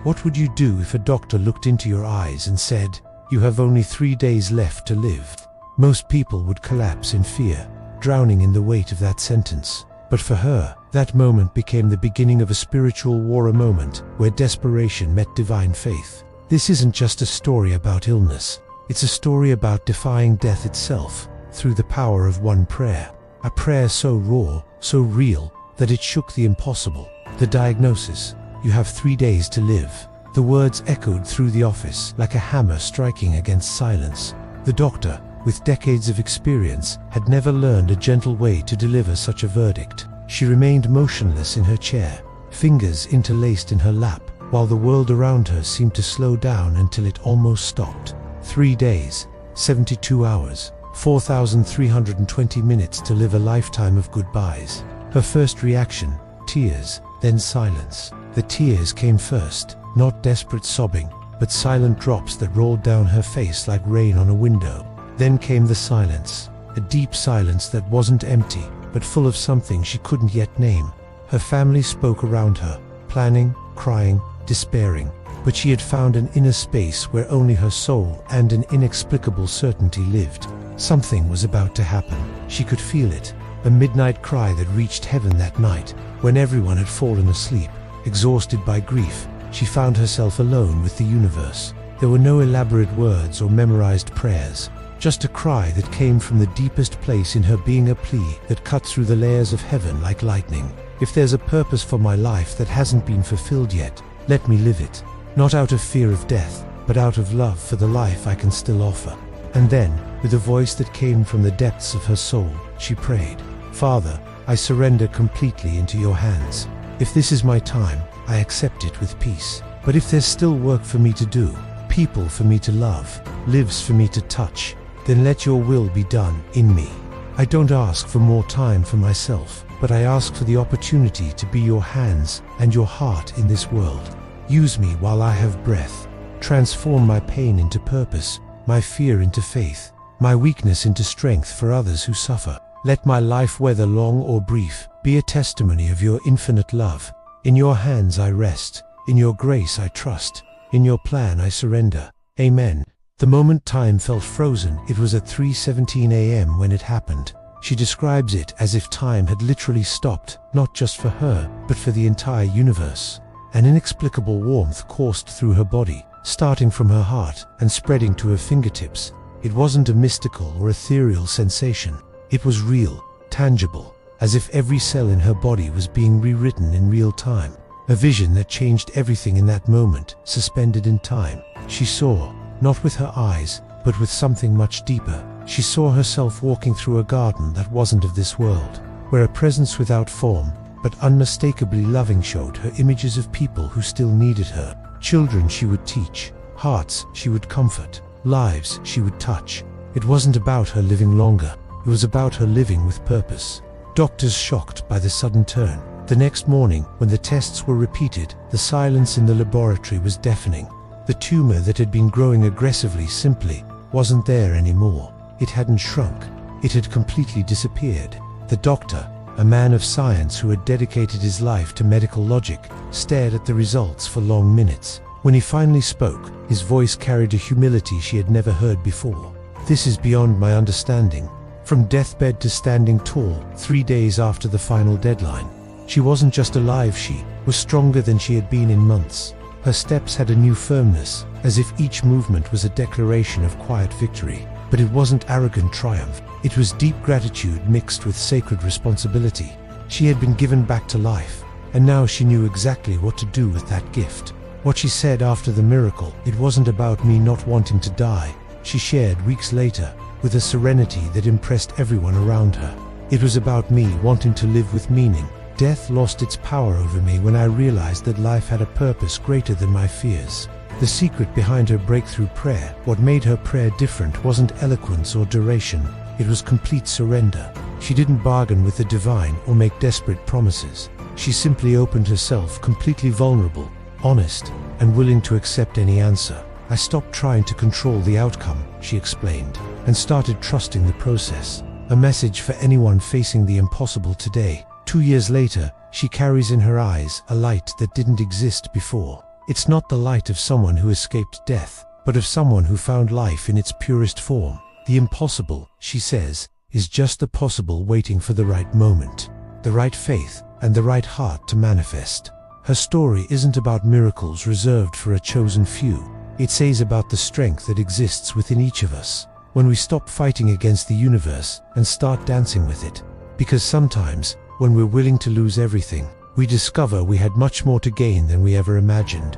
What would you do if a doctor looked into your eyes and said, "You have only 3 days left to live"? Most people would collapse in fear, drowning in the weight of that sentence. But for her, that moment became the beginning of a spiritual war, a moment where desperation met divine faith. This isn't just a story about illness. It's a story about defying death itself through the power of one prayer. A prayer so raw, so real, that it shook the impossible. The diagnosis: "You have 3 days to live." The words echoed through the office like a hammer striking against silence. The doctor, with decades of experience, had never learned a gentle way to deliver such a verdict. She remained motionless in her chair, fingers interlaced in her lap, while the world around her seemed to slow down until it almost stopped. 3 days, 72 hours, 4,320 minutes to live a lifetime of goodbyes. Her first reaction: tears, then silence. The tears came first, not desperate sobbing, but silent drops that rolled down her face like rain on a window. Then came the silence, a deep silence that wasn't empty, but full of something she couldn't yet name. Her family spoke around her, planning, crying, despairing, but she had found an inner space where only her soul and an inexplicable certainty lived. Something was about to happen. She could feel it, a midnight cry that reached heaven that night, when everyone had fallen asleep. Exhausted by grief, she found herself alone with the universe. There were no elaborate words or memorized prayers, just a cry that came from the deepest place in her being, a plea that cut through the layers of heaven like lightning. "If there's a purpose for my life that hasn't been fulfilled yet, let me live it. Not out of fear of death, but out of love for the life I can still offer." And then, with a voice that came from the depths of her soul, she prayed, "Father, I surrender completely into your hands. If this is my time, I accept it with peace. But if there's still work for me to do, people for me to love, lives for me to touch, then let your will be done in me. I don't ask for more time for myself, but I ask for the opportunity to be your hands and your heart in this world. Use me while I have breath. Transform my pain into purpose, my fear into faith, my weakness into strength for others who suffer. Let my life, whether long or brief, be a testimony of your infinite love. In your hands I rest, in your grace I trust, in your plan I surrender. Amen." The moment time felt frozen, it was at 3:17 a.m. when it happened. She describes it as if time had literally stopped, not just for her, but for the entire universe. An inexplicable warmth coursed through her body, starting from her heart and spreading to her fingertips. It wasn't a mystical or ethereal sensation. It was real, tangible, as if every cell in her body was being rewritten in real time. A vision that changed everything in that moment, suspended in time. She saw, not with her eyes, but with something much deeper. She saw herself walking through a garden that wasn't of this world, where a presence without form, but unmistakably loving, showed her images of people who still needed her. Children she would teach, hearts she would comfort, lives she would touch. It wasn't about her living longer, it was about her living with purpose. Doctors shocked by the sudden turn. The next morning, when the tests were repeated, the silence in the laboratory was deafening. The tumor that had been growing aggressively simply wasn't there anymore. It hadn't shrunk. It had completely disappeared. The doctor, a man of science who had dedicated his life to medical logic, stared at the results for long minutes. When he finally spoke, his voice carried a humility she had never heard before. "This is beyond my understanding." From deathbed to standing tall, 3 days after the final deadline, she wasn't just alive, she was stronger than she had been in months. Her steps had a new firmness, as if each movement was a declaration of quiet victory. But it wasn't arrogant triumph. It was deep gratitude mixed with sacred responsibility. She had been given back to life, and now she knew exactly what to do with that gift. What she said after the miracle: "It wasn't about me not wanting to die," she shared weeks later, with a serenity that impressed everyone around her. "It was about me wanting to live with meaning. Death lost its power over me when I realized that life had a purpose greater than my fears." The secret behind her breakthrough prayer, what made her prayer different, wasn't eloquence or duration. It was complete surrender. She didn't bargain with the divine or make desperate promises. She simply opened herself, completely vulnerable, honest, and willing to accept any answer. "I stopped trying to control the outcome," she explained, "and started trusting the process." A message for anyone facing the impossible today. 2 years later, she carries in her eyes a light that didn't exist before. It's not the light of someone who escaped death, but of someone who found life in its purest form. The impossible, she says, is just the possible waiting for the right moment, the right faith, and the right heart to manifest. Her story isn't about miracles reserved for a chosen few. It says about the strength that exists within each of us when we stop fighting against the universe and start dancing with it. Because sometimes, when we're willing to lose everything, we discover we had much more to gain than we ever imagined.